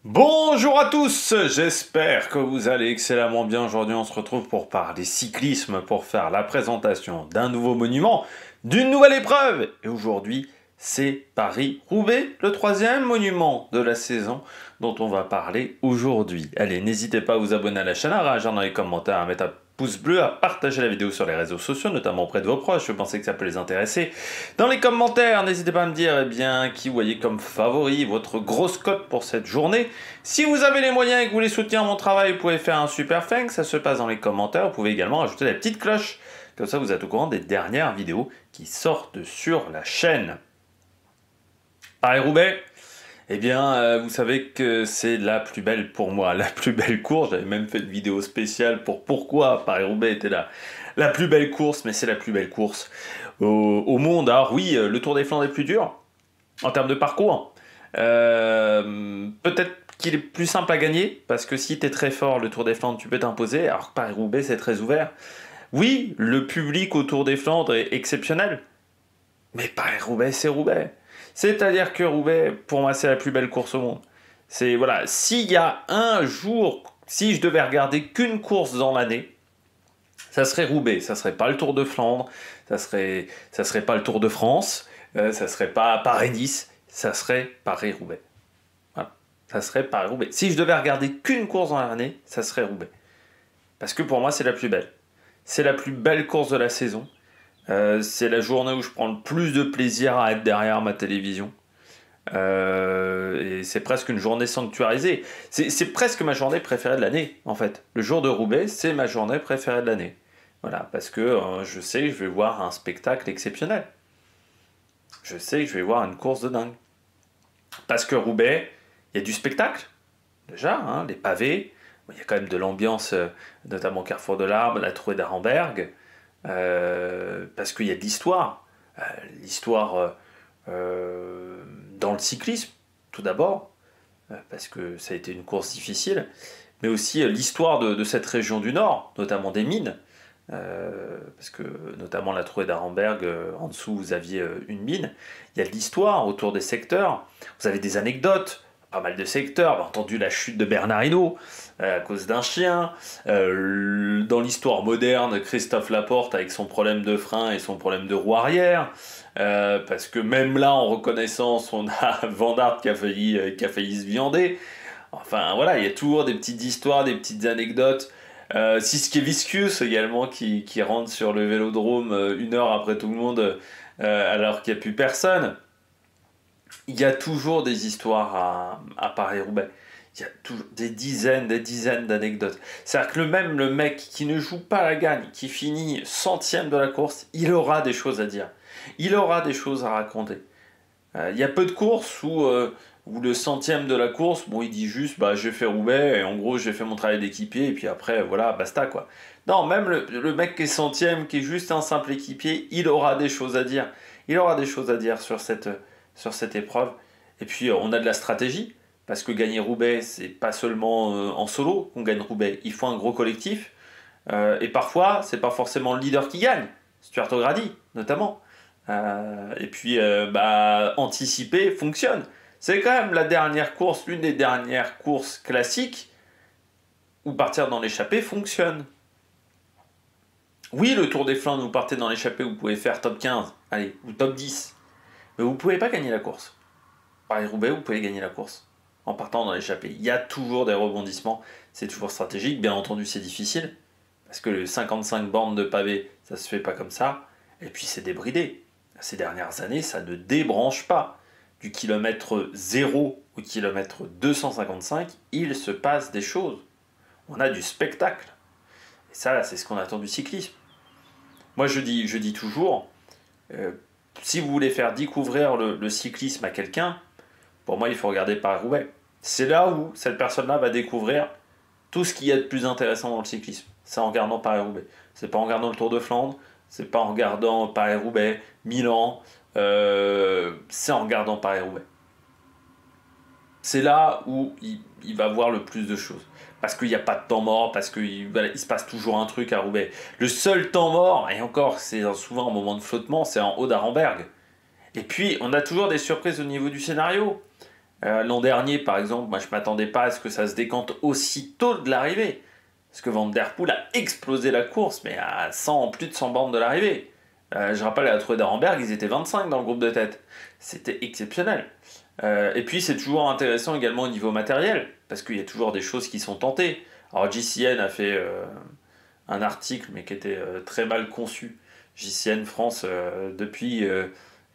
Bonjour à tous, j'espère que vous allez excellemment bien. Aujourd'hui on se retrouve pour parler cyclisme, pour faire la présentation d'un nouveau monument, d'une nouvelle épreuve. Et aujourd'hui c'est Paris-Roubaix, le troisième monument de la saison dont on va parler aujourd'hui. Allez, n'hésitez pas à vous abonner à la chaîne, à réagir dans les commentaires, à mettre un pouce bleu, à partager la vidéo sur les réseaux sociaux, notamment auprès de vos proches, je pensais que ça peut les intéresser. Dans les commentaires, n'hésitez pas à me dire qui vous voyez comme favori, votre grosse cote pour cette journée. Si vous avez les moyens et que vous voulez soutenir mon travail, vous pouvez faire un super thanks, ça se passe dans les commentaires. Vous pouvez également ajouter la petite cloche, comme ça vous êtes au courant des dernières vidéos qui sortent sur la chaîne. Paris-Roubaix, vous savez que c'est la plus belle pour moi, la plus belle course. J'avais même fait une vidéo spéciale pour pourquoi Paris-Roubaix était la plus belle course, mais c'est la plus belle course au monde. Alors oui, le Tour des Flandres est plus dur en termes de parcours. Peut-être qu'il est plus simple à gagner, parce que si tu es très fort, le Tour des Flandres, tu peux t'imposer, alors que Paris-Roubaix, c'est très ouvert. Oui, le public au Tour des Flandres est exceptionnel, mais Paris-Roubaix, c'est Roubaix. C'est-à-dire que Roubaix, pour moi, c'est la plus belle course au monde. C'est, voilà, s'il y a un jour, si je devais regarder qu'une course dans l'année, ça serait Roubaix, ça serait pas le Tour de Flandre, ça serait pas le Tour de France, ça serait pas Paris-Nice, ça serait Paris-Roubaix. Voilà. Ça serait Paris-Roubaix. Si je devais regarder qu'une course dans l'année, ça serait Roubaix. Parce que pour moi, c'est la plus belle. C'est la plus belle course de la saison. C'est la journée où je prends le plus de plaisir à être derrière ma télévision. Et c'est presque une journée sanctuarisée. C'est presque ma journée préférée de l'année, en fait. Le jour de Roubaix, c'est ma journée préférée de l'année. Voilà, parce que je sais que je vais voir un spectacle exceptionnel. Je sais que je vais voir une course de dingue. Parce que Roubaix, il y a du spectacle, déjà, hein, les pavés. Il y a quand même de l'ambiance, notamment au Carrefour de l'Arbre, la Trouée d'Arenberg. Parce qu'il y a de l'histoire. L'histoire dans le cyclisme, tout d'abord, parce que ça a été une course difficile, mais aussi l'histoire de cette région du Nord, notamment des mines, parce que notamment la Trouée d'Arenberg, en dessous vous aviez une mine. Il y a de l'histoire autour des secteurs, vous avez des anecdotes, pas mal de secteurs, bien entendu la chute de Bernard Hinault à cause d'un chien, dans l'histoire moderne, Christophe Laporte avec son problème de frein et son problème de roue arrière, parce que même là en reconnaissance on a Van Aert qui a failli se viander. Enfin voilà, il y a toujours des petites histoires, des petites anecdotes. Siski Viscus également qui rentre sur le vélodrome une heure après tout le monde alors qu'il n'y a plus personne. Il y a toujours des histoires à Paris-Roubaix. Il y a toujours des dizaines d'anecdotes. C'est-à-dire que le mec qui ne joue pas la gagne, qui finit centième de la course, il aura des choses à dire. Il aura des choses à raconter. Il y a peu de courses où le centième de la course, bon, il dit juste, bah, j'ai fait Roubaix, et en gros, j'ai fait mon travail d'équipier, et puis après, voilà, basta, quoi. Non, même le mec qui est centième, qui est juste un simple équipier, il aura des choses à dire. Il aura des choses à dire sur cette épreuve. Et puis, on a de la stratégie, parce que gagner Roubaix, c'est pas seulement en solo qu'on gagne Roubaix. Il faut un gros collectif, et parfois, c'est pas forcément le leader qui gagne. Stuart O'Grady, notamment. Anticiper fonctionne. C'est quand même la dernière course, l'une des dernières courses classiques où partir dans l'échappée fonctionne. Oui, le Tour des Flandres, vous partez dans l'échappée, vous pouvez faire top 15, allez, ou top 10. Mais vous ne pouvez pas gagner la course. Paris-Roubaix, vous pouvez gagner la course en partant dans l'échappée. Il y a toujours des rebondissements, c'est toujours stratégique. Bien entendu, c'est difficile, parce que les 55 bornes de pavé, ça se fait pas comme ça. Et puis, c'est débridé. Ces dernières années, ça ne débranche pas. Du kilomètre 0 au kilomètre 255, il se passe des choses. On a du spectacle. Et ça, c'est ce qu'on attend du cyclisme. Moi, je dis toujours, si vous voulez faire découvrir le cyclisme à quelqu'un, pour moi, il faut regarder Paris-Roubaix. C'est là où cette personne-là va découvrir tout ce qu'il y a de plus intéressant dans le cyclisme. C'est en regardant Paris-Roubaix. C'est pas en regardant le Tour de Flandre, c'est pas en regardant Paris-Roubaix, Milan, c'est en regardant Paris-Roubaix. C'est là où il va voir le plus de choses. Parce qu'il n'y a pas de temps mort, parce qu'il se passe toujours un truc à Roubaix. Le seul temps mort, et encore, c'est souvent un moment de flottement, c'est en haut d'Arenberg. Et puis, on a toujours des surprises au niveau du scénario. L'an dernier, par exemple, moi je m'attendais pas à ce que ça se décante aussi tôt de l'arrivée. Parce que Van Der Poel a explosé la course, mais à 100, plus de 100 bornes de l'arrivée. Je rappelle, à la Trude d'Arenberg, ils étaient 25 dans le groupe de tête. C'était exceptionnel. Et puis c'est toujours intéressant également au niveau matériel, parce qu'il y a toujours des choses qui sont tentées. Alors JCN a fait un article, mais qui était très mal conçu. JCN France, depuis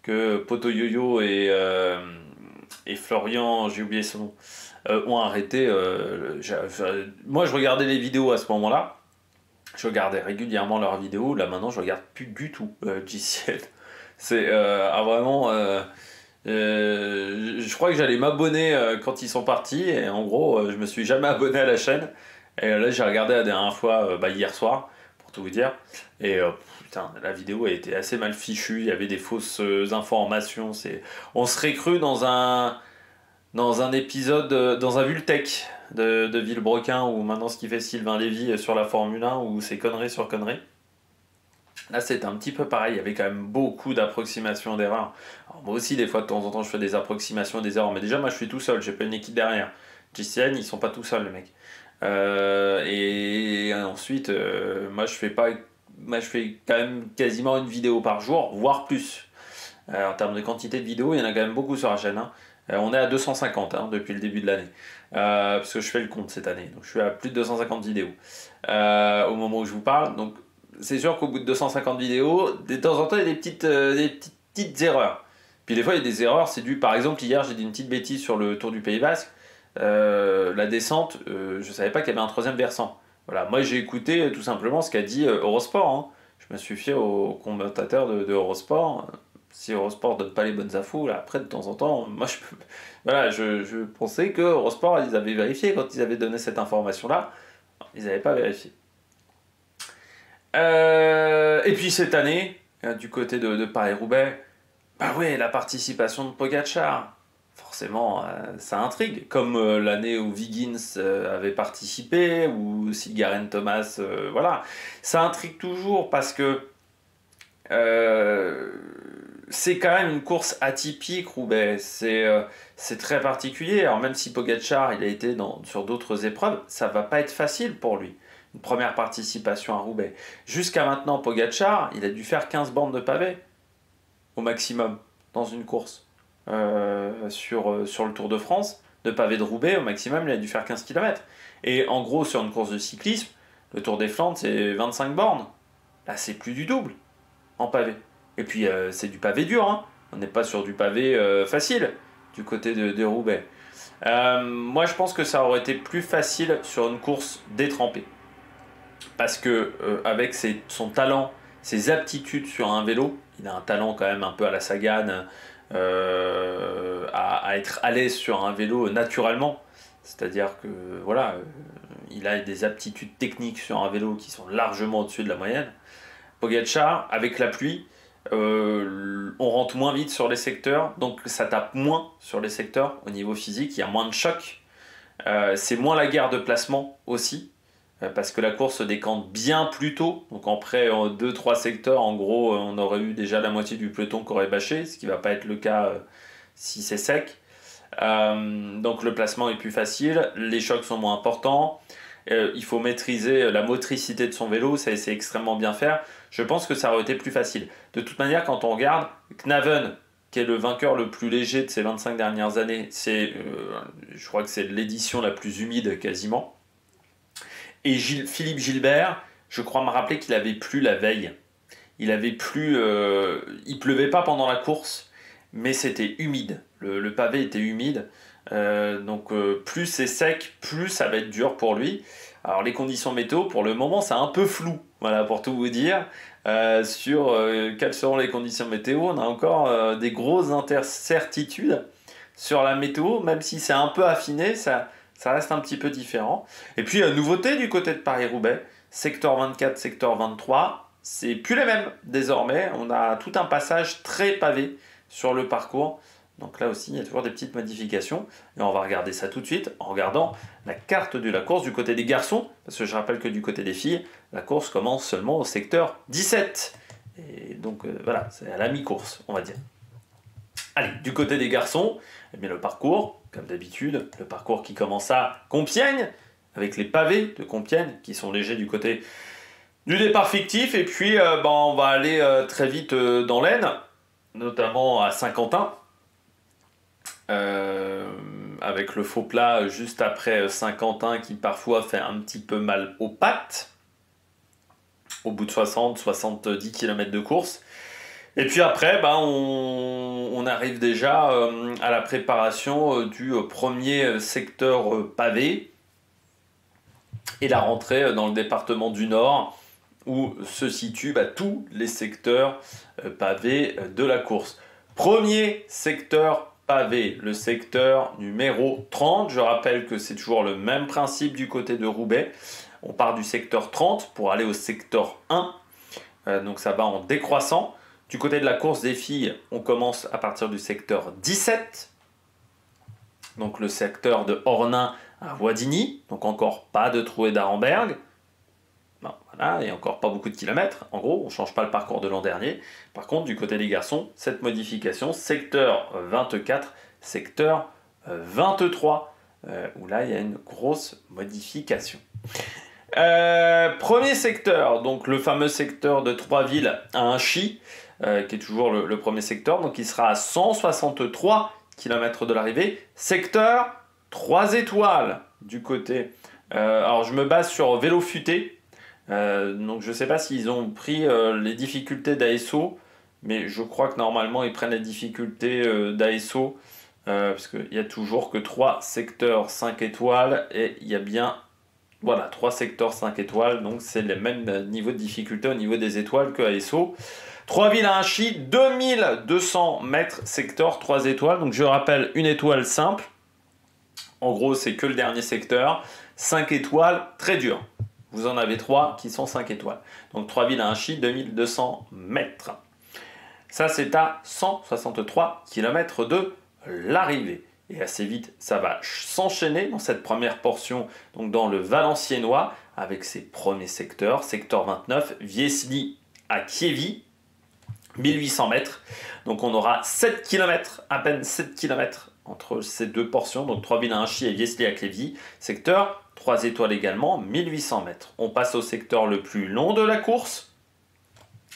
que Poto Yo-Yo et Florian, j'ai oublié son nom, ont arrêté. Moi, je regardais les vidéos à ce moment-là. Je regardais régulièrement leurs vidéos. Là, maintenant, je regarde plus du tout JCN. C'est vraiment. Je crois que j'allais m'abonner quand ils sont partis. Et en gros, je me suis jamais abonné à la chaîne. Et là, j'ai regardé la dernière fois, hier soir, pour tout vous dire. Et putain, la vidéo a été assez mal fichue. Il y avait des fausses informations. On serait cru dans un épisode, dans un Vultec de Villebrequin, ou maintenant ce qu'il fait Sylvain Lévy sur la Formule 1, où c'est connerie sur connerie. Là, c'est un petit peu pareil, il y avait quand même beaucoup d'approximations d'erreurs. Alors, moi aussi, des fois, de temps en temps, je fais des approximations et des erreurs, mais déjà, moi, je suis tout seul, j'ai pas une équipe derrière. GCN, ils sont pas tout seuls, les mecs. Et ensuite, moi, je fais quand même quasiment une vidéo par jour, voire plus. En termes de quantité de vidéos, il y en a quand même beaucoup sur la chaîne, hein. On est à 250 depuis le début de l'année. Parce que je fais le compte cette année. Donc je suis à plus de 250 vidéos au moment où je vous parle. Donc c'est sûr qu'au bout de 250 vidéos, de temps en temps, il y a des petites erreurs. Puis des fois, il y a des erreurs. C'est dû, par exemple, hier, j'ai dit une petite bêtise sur le Tour du Pays Basque. La descente, je savais pas qu'il y avait un troisième versant. Voilà, moi j'ai écouté tout simplement ce qu'a dit Eurosport, hein. Je me suis fié au commentateur de Eurosport. Si Eurosport donne pas les bonnes infos, là, après de temps en temps, moi voilà, je pensais que Eurosport, ils avaient vérifié quand ils avaient donné cette information-là. Non, ils n'avaient pas vérifié. Et puis cette année, du côté de Paris-Roubaix, bah ouais, la participation de Pogacar, forcément, ça intrigue. Comme l'année où Wiggins avait participé, ou Sigaren Thomas, voilà. Ça intrigue toujours parce que euh, c'est quand même une course atypique, Roubaix. C'est très particulier. Alors même si Pogacar, il a été sur d'autres épreuves, ça va pas être facile pour lui. Une première participation à Roubaix. Jusqu'à maintenant, Pogacar, il a dû faire 15 bornes de pavé au maximum dans une course. Sur le Tour de France, de pavé de Roubaix, au maximum, il a dû faire 15 km. Et en gros, sur une course de cyclisme, le Tour des Flandres, c'est 25 bornes. Là, c'est plus du double en pavé. Et puis c'est du pavé dur, hein. On n'est pas sur du pavé facile du côté de Roubaix. Moi je pense que ça aurait été plus facile sur une course détrempée. Parce que avec son talent, ses aptitudes sur un vélo, il a un talent quand même un peu à la Sagan, à être à l'aise sur un vélo naturellement. C'est-à-dire que voilà, il a des aptitudes techniques sur un vélo qui sont largement au-dessus de la moyenne. Pogacar, avec la pluie, on rentre moins vite sur les secteurs, donc ça tape moins sur les secteurs au niveau physique, il y a moins de choc. C'est moins la guerre de placement aussi, parce que la course se décante bien plus tôt. Donc après 2-3 secteurs, en gros, on aurait eu déjà la moitié du peloton qui aurait bâché, ce qui ne va pas être le cas si c'est sec. Donc le placement est plus facile, les chocs sont moins importants. Il faut maîtriser la motricité de son vélo, ça c'est extrêmement bien faire. Je pense que ça aurait été plus facile. De toute manière, quand on regarde, Knaven, qui est le vainqueur le plus léger de ces 25 dernières années, je crois que c'est l'édition la plus humide quasiment. Et Philippe Gilbert, je crois me rappeler qu'il avait plu la veille. Il pleuvait pas pendant la course, mais c'était humide. Le pavé était humide. Donc plus c'est sec, plus ça va être dur pour lui. Alors les conditions météo, pour le moment, c'est un peu flou. Voilà, pour tout vous dire. Sur quelles seront les conditions météo, on a encore des grosses incertitudes sur la météo, même si c'est un peu affiné, ça reste un petit peu différent. Et puis, nouveauté du côté de Paris-Roubaix, secteur 24, secteur 23, c'est plus les mêmes désormais. On a tout un passage très pavé sur le parcours. Donc là aussi, il y a toujours des petites modifications. Et on va regarder ça tout de suite en regardant la carte de la course du côté des garçons. Parce que je rappelle que du côté des filles, la course commence seulement au secteur 17. Et donc voilà, c'est à la mi-course, on va dire. Allez, du côté des garçons, eh bien, le parcours, comme d'habitude, le parcours qui commence à Compiègne, avec les pavés de Compiègne, qui sont légers du côté du départ fictif. Et puis, on va aller très vite dans l'Aisne, notamment à Saint-Quentin, avec le faux plat juste après Saint-Quentin, qui parfois fait un petit peu mal aux pattes, au bout de 60-70 km de course. Et puis après, on arrive déjà à la préparation du premier secteur pavé et la rentrée dans le département du Nord où se situent tous les secteurs pavés de la course. Premier secteur pavé, le secteur numéro 30. Je rappelle que c'est toujours le même principe du côté de Roubaix. On part du secteur 30 pour aller au secteur 1. Donc ça va en décroissant. Du côté de la course des filles, on commence à partir du secteur 17. Donc le secteur de Ornain à Voidigny. Donc encore pas de trouée d'Arenberg. Voilà, il n'y a encore pas beaucoup de kilomètres. En gros, on ne change pas le parcours de l'an dernier. Par contre, du côté des garçons, cette modification, secteur 24, secteur 23, où là, il y a une grosse modification. Premier secteur, donc le fameux secteur de Troisville à Inchy, qui est toujours le premier secteur, donc il sera à 163 km de l'arrivée. Secteur 3 étoiles du côté. Alors je me base sur Vélo Futé, donc je ne sais pas s'ils ont pris les difficultés d'ASO, mais je crois que normalement ils prennent les difficultés d'ASO, parce qu'il n'y a toujours que 3 secteurs 5 étoiles, et il y a bien... Voilà, 3 secteurs 5 étoiles, donc c'est le même niveau de difficulté au niveau des étoiles que ASO. Troisville à Inchy, 2200 mètres, secteur 3 étoiles. Donc je rappelle, une étoile simple. En gros, c'est que le dernier secteur. 5 étoiles, très dur. Vous en avez 3 qui sont 5 étoiles. Donc Troisville à Inchy, 2200 mètres. Ça, c'est à 163 km de l'arrivée. Et assez vite, ça va s'enchaîner dans cette première portion, donc dans le Valenciennois, avec ses premiers secteurs. Secteur 29, Viesly à Kievy, 1800 mètres. Donc on aura 7 km, à peine 7 km entre ces deux portions, donc Troisville à Inchy et Viesly à Kievy. Secteur 3 étoiles également, 1800 mètres. On passe au secteur le plus long de la course,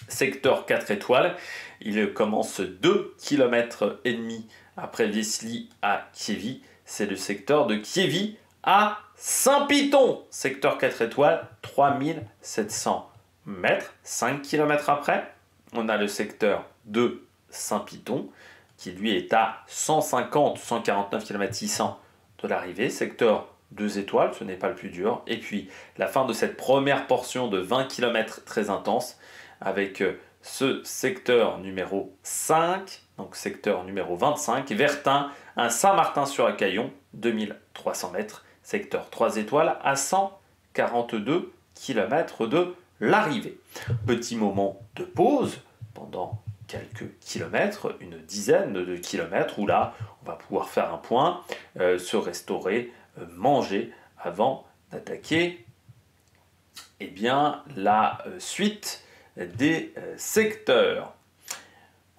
secteur 4 étoiles. Il commence 2 km et demi après Viesly à Kievy. C'est le secteur de Kievy à Saint-Piton. Secteur 4 étoiles, 3700 mètres. 5 km après, on a le secteur de Saint-Piton, qui lui est à 149 km 600 de l'arrivée. Secteur 2 étoiles, ce n'est pas le plus dur. Et puis, la fin de cette première portion de 20 km très intense, avec ce secteur numéro 5, donc secteur numéro 25, Vertin à Saint-Martin-sur-Acaillon, 2300 mètres, secteur 3 étoiles à 142 km de l'arrivée. Petit moment de pause pendant quelques kilomètres, une dizaine de kilomètres, où là, on va pouvoir faire un point, se restaurer, manger avant d'attaquer la suite des secteurs.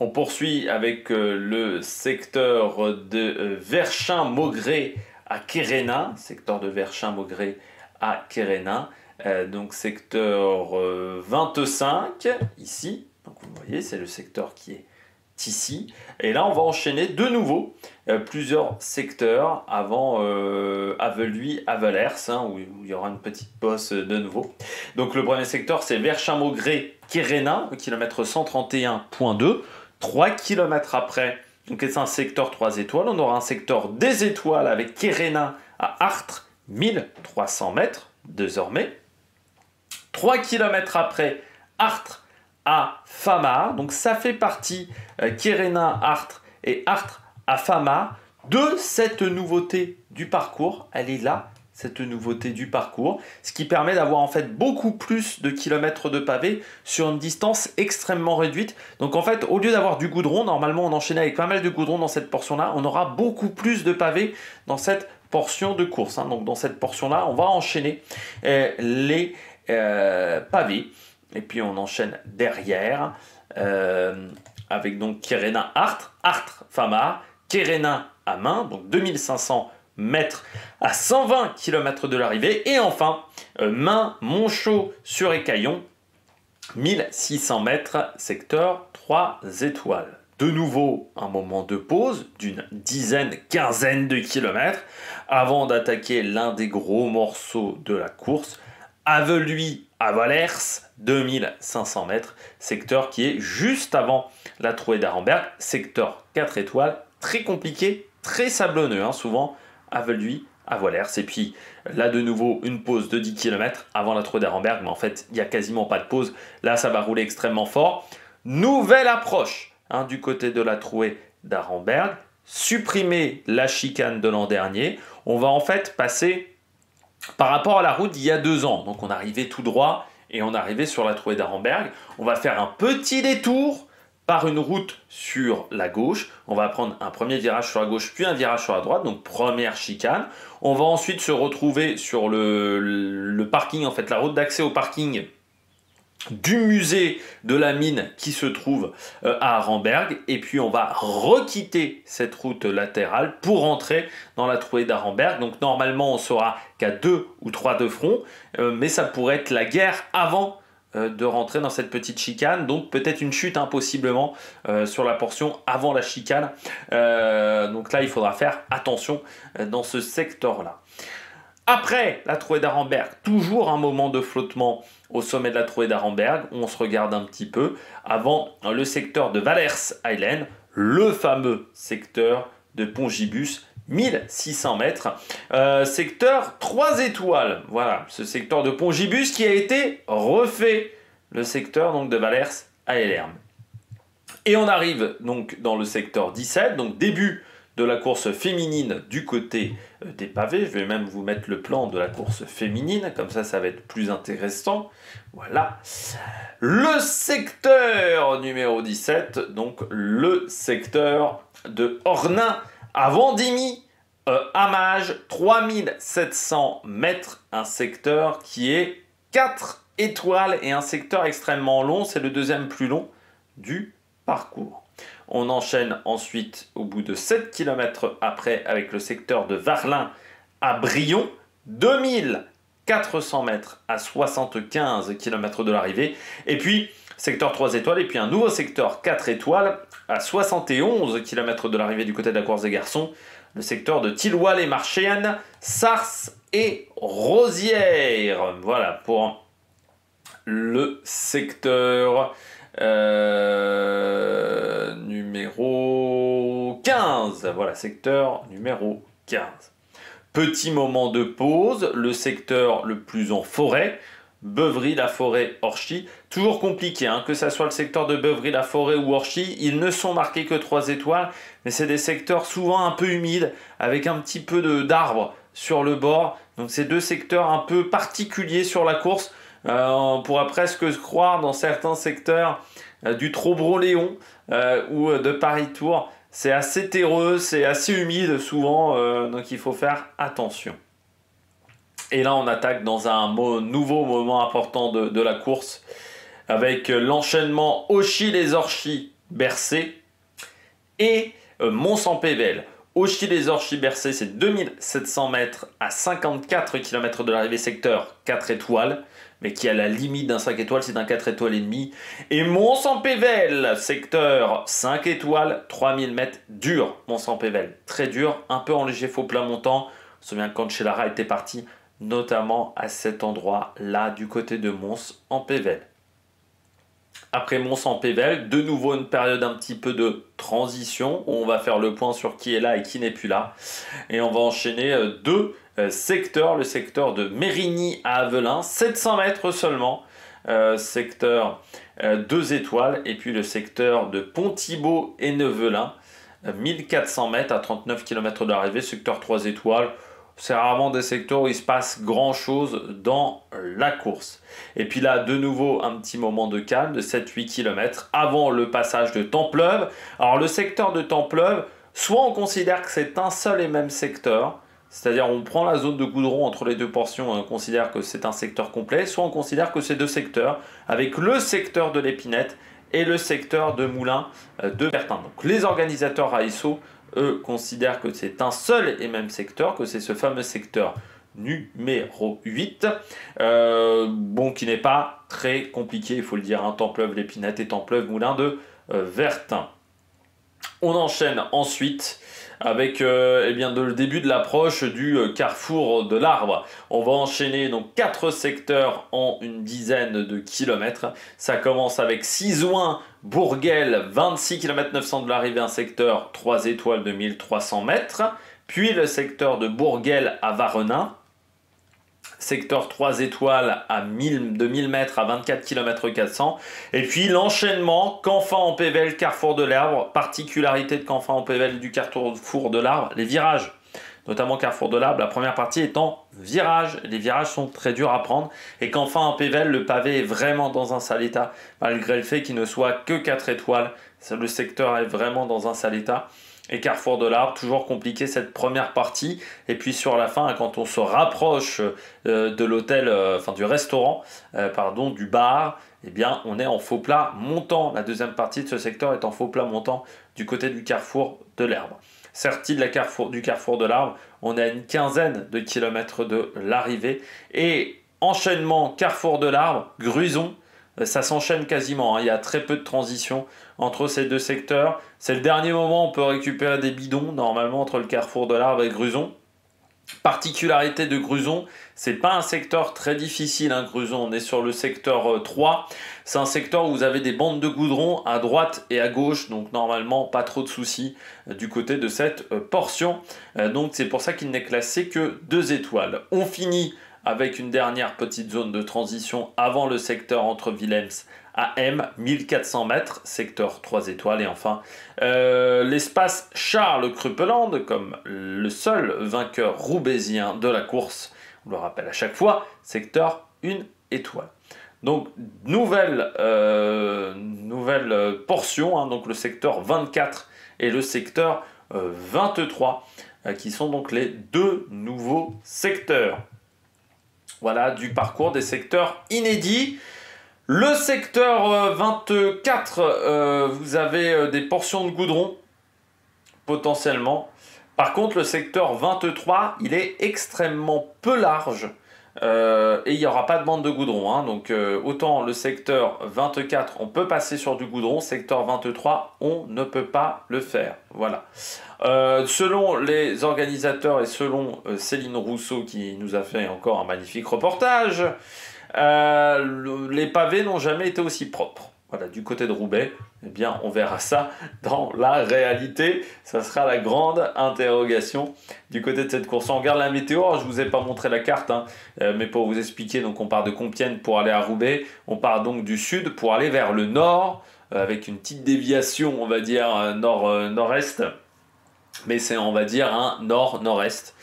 On poursuit avec le secteur de Verchin-Maugré à Quérénin, secteur de Verchin-Maugré à Quérénin, donc secteur 25 ici. Donc vous voyez, c'est le secteur qui est ici. Et là, on va enchaîner de nouveau plusieurs secteurs avant Aveluy à Valers, où il y aura une petite bosse de nouveau. Donc le premier secteur, c'est Verchin-Maugré-Quérénin, au kilomètre 131.2. 3 km après, donc c'est un secteur 3 étoiles. On aura un secteur des étoiles avec Quérénin à Artres, 1300 mètres désormais. 3 km après, Artres à Famars. Donc ça fait partie, Quérénin, Artres et Artres à Famars, de cette nouveauté du parcours. Elle est là, cette nouveauté du parcours, ce qui permet d'avoir en fait beaucoup plus de kilomètres de pavés sur une distance extrêmement réduite. Donc en fait, au lieu d'avoir du goudron, normalement on enchaînait avec pas mal de goudron dans cette portion-là, on aura beaucoup plus de pavés dans cette portion de course. Donc dans cette portion-là, on va enchaîner les pavés. Et puis on enchaîne derrière avec donc Quérénin-Artres, Artres-Famars, Quérénin à Main, donc 2500 mètres à 120 km de l'arrivée. Et enfin, Main, Montchaux sur Écaillon, 1600 mètres, secteur 3 étoiles. De nouveau, un moment de pause d'une quinzaine de kilomètres avant d'attaquer l'un des gros morceaux de la course, Aveluy à Valers, 2500 mètres, secteur qui est juste avant la Trouée d'Arenberg, secteur 4 étoiles, très compliqué, très sablonneux, hein, souvent Aveluy à Valers. Et puis là de nouveau une pause de 10 km avant la Trouée d'Arenberg, mais en fait il n'y a quasiment pas de pause, là ça va rouler extrêmement fort. Nouvelle approche du côté de la Trouée d'Arenberg, supprimer la chicane de l'an dernier, on va en fait passer par rapport à la route d'il y a 2 ans, donc on arrivait tout droit et on arrivait sur la Trouée d'Arenberg, on va faire un petit détour par une route sur la gauche, on va prendre un premier virage sur la gauche puis un virage sur la droite, donc première chicane, on va ensuite se retrouver sur le parking, en fait la route d'accès au parking du musée de la mine qui se trouve à Arenberg, et puis on va requitter cette route latérale pour entrer dans la Trouée d'Arenberg. Donc normalement on saura qu'à 2 ou 3 de front, mais ça pourrait être la guerre avant de rentrer dans cette petite chicane, donc peut-être une chute possiblement sur la portion avant la chicane, donc là il faudra faire attention dans ce secteur là. Après la Trouée d'Arenberg, toujours un moment de flottement au sommet de la Trouée d'Arenberg, on se regarde un petit peu, avant le secteur de Valers Island, le fameux secteur de Pongibus, 1600 mètres, secteur 3 étoiles, voilà, ce secteur de Pongibus qui a été refait, le secteur donc de Valers à Elerm. Et on arrive donc dans le secteur 17, donc début de la course féminine du côté des pavés. Je vais même vous mettre le plan de la course féminine, comme ça va être plus intéressant. Voilà. Le secteur numéro 17, donc le secteur de Ornain à Vendémy, à Mages, 3700 mètres, un secteur qui est 4 étoiles et un secteur extrêmement long, c'est le deuxième plus long du parcours. On enchaîne ensuite au bout de 7 km après avec le secteur de Varlin à Brion, 2400 mètres à 75 km de l'arrivée. Et puis secteur 3 étoiles et puis un nouveau secteur 4 étoiles à 71 km de l'arrivée du côté de la course des garçons. Le secteur de Tilloy les Marchiennes, Sars et Rosières. Voilà pour le secteur numéro 15. Voilà, secteur numéro 15. Petit moment de pause, le secteur le plus en forêt, Beuvry-la-Forêt, Orchy. Toujours compliqué, que ce soit le secteur de Beuvry-la-Forêt ou Orchy, ils ne sont marqués que 3 étoiles, mais c'est des secteurs souvent un peu humides, avec un petit peu d'arbres sur le bord. Donc c'est 2 secteurs un peu particuliers sur la course. On pourrait presque croire dans certains secteurs du Trobron-Léon ou de Paris-Tours. C'est assez terreux, c'est assez humide souvent, donc il faut faire attention. Et là on attaque dans un nouveau moment important de la course avec l'enchaînement Auchy-les-Orchies-Bercé et Mons-en-Pévèle. Auchy-les-Orchies-Bercé, c'est 2700 mètres à 54 km de l'arrivée, secteur 4 étoiles, mais qui a la limite d'un 5 étoiles, c'est un 4 étoiles et demi. Et Mons-en-Pévèle, secteur 5 étoiles, 3000 mètres, dur. Mons-en-Pévèle, très dur, un peu en léger faux plat montant. On se souvient quand Cancellara était parti, notamment à cet endroit-là, du côté de Mons-en-Pévèle. Après Mons-en-Pévèle, de nouveau une période un petit peu de transition, où on va faire le point sur qui est là et qui n'est plus là. Et on va enchaîner 2 secteurs, le secteur de Mérigny à Avelin, 700 mètres seulement, secteur 2 étoiles, et puis le secteur de Pont-Thibault et Nevelin, 1400 mètres à 39 km de l'arrivée, secteur 3 étoiles. C'est rarement des secteurs où il se passe grand chose dans la course. Et puis là, de nouveau, un petit moment de calme de 7-8 km avant le passage de Templeuve. Alors le secteur de Templeuve, soit on considère que c'est un seul et même secteur, c'est-à-dire on prend la zone de goudron entre les 2 portions et on considère que c'est un secteur complet, soit on considère que c'est 2 secteurs, avec le secteur de l'Épinette et le secteur de Moulins de Bertin. Donc les organisateurs ASO eux, considèrent que c'est un seul et même secteur, que c'est ce fameux secteur numéro 8, qui n'est pas très compliqué, il faut le dire, hein, Templeuve, l'Épinette et Templeuve, Moulin de Vertin. On enchaîne ensuite avec le début de l'approche du carrefour de l'Arbre. On va enchaîner donc 4 secteurs en une dizaine de kilomètres. Ça commence avec Sizouin, Bourguel, 26 km 900 de l'arrivée, un secteur 3 étoiles de 1300 mètres. Puis le secteur de Bourguel à Varenin, secteur 3 étoiles à 1000 mètres à 24 km 400. Et puis l'enchaînement, Canfin en Pével, Carrefour de l'Arbre. Particularité de Canfin en Pével du Carrefour de l'Arbre, les virages. Notamment Carrefour de l'Arbre, la première partie est en virage. Les virages sont très durs à prendre. Et Canfin en Pével, le pavé est vraiment dans un sale état. Malgré le fait qu'il ne soit que 4 étoiles, le secteur est vraiment dans un sale état. Et Carrefour de l'Arbre, toujours compliqué cette première partie. Et puis sur la fin, quand on se rapproche de l'hôtel, du restaurant, du bar, eh bien on est en faux plat montant. La deuxième partie de ce secteur est en faux plat montant du côté du Carrefour de l'Arbre. Sortie du Carrefour de l'Arbre, on est à une quinzaine de kilomètres de l'arrivée. Et enchaînement Carrefour de l'Arbre, Gruson. Ça s'enchaîne quasiment, hein. Il y a très peu de transition entre ces deux secteurs. C'est le dernier moment où on peut récupérer des bidons, normalement, entre le Carrefour de l'Arbre et Gruson. Particularité de Gruson, c'est pas un secteur très difficile, hein, Gruson. On est sur le secteur 3. C'est un secteur où vous avez des bandes de goudron à droite et à gauche, donc normalement pas trop de soucis du côté de cette portion. Donc c'est pour ça qu'il n'est classé que 2 étoiles. On finit avec une dernière petite zone de transition avant le secteur entre Willems à M, 1400 mètres, secteur 3 étoiles. Et enfin, l'espace Charles Krupeland, comme le seul vainqueur roubaisien de la course, on le rappelle à chaque fois, secteur 1 étoile. Donc, nouvelle portion, hein, donc le secteur 24 et le secteur 23, qui sont donc les 2 nouveaux secteurs. Voilà, du parcours des secteurs inédits. Le secteur 24, vous avez des portions de goudron, potentiellement. Par contre, le secteur 23, il est extrêmement peu large. Et il n'y aura pas de bande de goudron, hein. Donc autant le secteur 24 on peut passer sur du goudron, secteur 23 on ne peut pas le faire, voilà. Selon les organisateurs et selon Céline Rousseau qui nous a fait encore un magnifique reportage, les pavés n'ont jamais été aussi propres. Voilà, du côté de Roubaix, eh bien, on verra ça dans la réalité. Ça sera la grande interrogation du côté de cette course. On regarde la météo. Alors, je ne vous ai pas montré la carte, hein, mais pour vous expliquer, donc on part de Compiègne pour aller à Roubaix. On part donc du sud pour aller vers le nord, avec une petite déviation, on va dire, nord-nord-est. Mais c'est, on va dire, un nord-nord-est.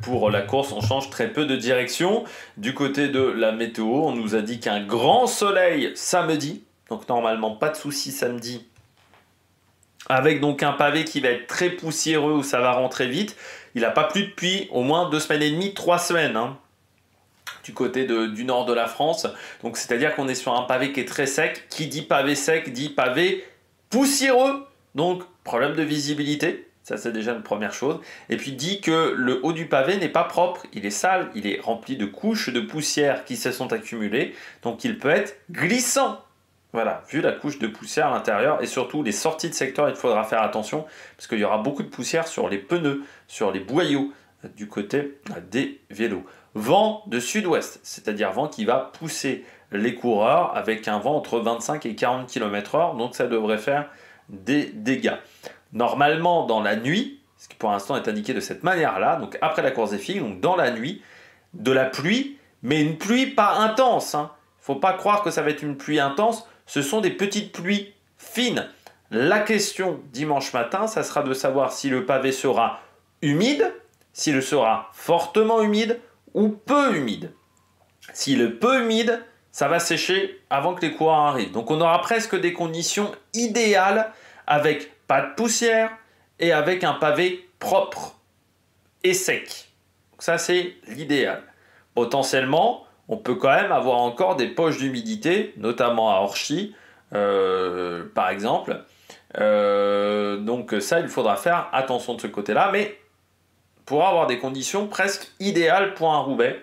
Pour la course, on change très peu de direction. Du côté de la météo, on nous a dit qu'un grand soleil samedi. Donc normalement pas de soucis samedi, avec donc un pavé qui va être très poussiéreux où ça va rentrer vite. Il n'a pas plu depuis au moins 2 semaines et demie, 3 semaines, hein, du côté du nord de la France. Donc c'est-à-dire qu'on est sur un pavé qui est très sec. Qui dit pavé sec dit pavé poussiéreux, donc problème de visibilité. Ça, c'est déjà une première chose. Et puis dit que le haut du pavé n'est pas propre, il est sale, il est rempli de couches de poussière qui se sont accumulées, donc il peut être glissant. Voilà, vu la couche de poussière à l'intérieur et surtout les sorties de secteur, il faudra faire attention parce qu'il y aura beaucoup de poussière sur les pneus, sur les boyaux du côté des vélos. Vent de sud-ouest, c'est-à-dire vent qui va pousser les coureurs avec un vent entre 25 et 40 km/h, donc ça devrait faire des dégâts. Normalement, dans la nuit, ce qui pour l'instant est indiqué de cette manière-là, donc après la course des filles, donc dans la nuit, de la pluie, mais une pluie pas intense, hein. Faut pas croire que ça va être une pluie intense, ce sont des petites pluies fines. La question dimanche matin, ça sera de savoir si le pavé sera humide, s'il sera fortement humide ou peu humide. S'il est peu humide, ça va sécher avant que les coureurs arrivent. Donc on aura presque des conditions idéales avec pas de poussière et avec un pavé propre et sec. Donc ça c'est l'idéal. Potentiellement, on peut quand même avoir encore des poches d'humidité, notamment à Orchy, par exemple. Donc ça, il faudra faire attention de ce côté-là, mais pour avoir des conditions presque idéales pour un Roubaix,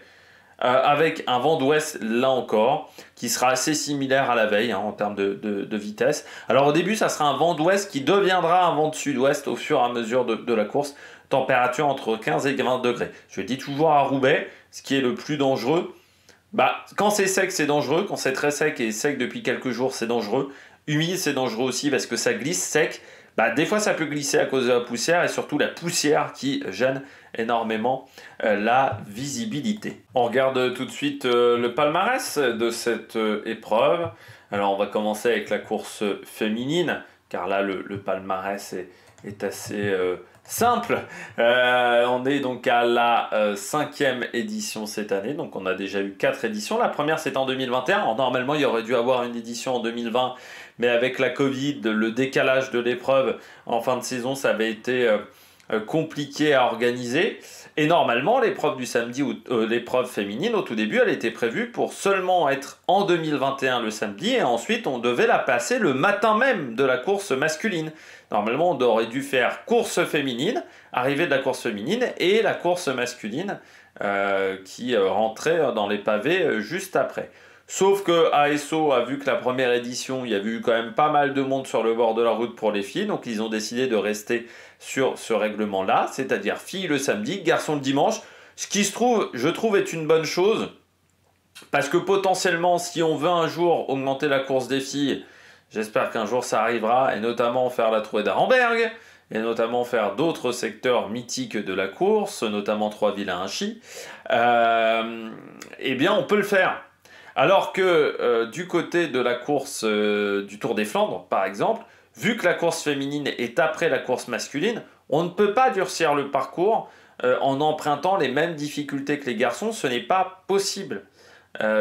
avec un vent d'ouest là encore, qui sera assez similaire à la veille en termes de vitesse. Alors au début, ça sera un vent d'ouest qui deviendra un vent de sud-ouest au fur et à mesure de la course. Température entre 15 et 20 degrés. Je dis toujours à Roubaix, ce qui est le plus dangereux, quand c'est sec, c'est dangereux. Quand c'est très sec et sec depuis quelques jours, c'est dangereux. Humide, c'est dangereux aussi parce que ça glisse sec. Des fois, ça peut glisser à cause de la poussière et surtout la poussière qui gêne énormément la visibilité. On regarde tout de suite le palmarès de cette épreuve. Alors, on va commencer avec la course féminine, car là, le palmarès est assez simple. On est donc à la 5e édition cette année, donc on a déjà eu 4 éditions. La première, c'est en 2021. Alors, normalement, il y aurait dû avoir une édition en 2020, mais avec la Covid, le décalage de l'épreuve en fin de saison, ça avait été compliqué à organiser. Et normalement, l'épreuve du samedi, ou l'épreuve féminine, au tout début, elle était prévue pour seulement être en 2021 le samedi, et ensuite on devait la passer le matin même de la course masculine. Normalement, on aurait dû faire course féminine, arrivée de la course féminine, et la course masculine qui rentrait dans les pavés juste après. Sauf que ASO a vu que la première édition, il y avait eu quand même pas mal de monde sur le bord de la route pour les filles, donc ils ont décidé de rester sur ce règlement-là, c'est-à-dire filles le samedi, garçons le dimanche, ce qui je trouve est une bonne chose, parce que potentiellement, si on veut un jour augmenter la course des filles, j'espère qu'un jour ça arrivera, et notamment faire la Trouée d'Arenberg, et notamment faire d'autres secteurs mythiques de la course, notamment Trois-Villes-à-Inchy, eh bien on peut le faire. Alors que du côté de la course du Tour des Flandres, par exemple, vu que la course féminine est après la course masculine, on ne peut pas durcir le parcours en empruntant les mêmes difficultés que les garçons, ce n'est pas possible.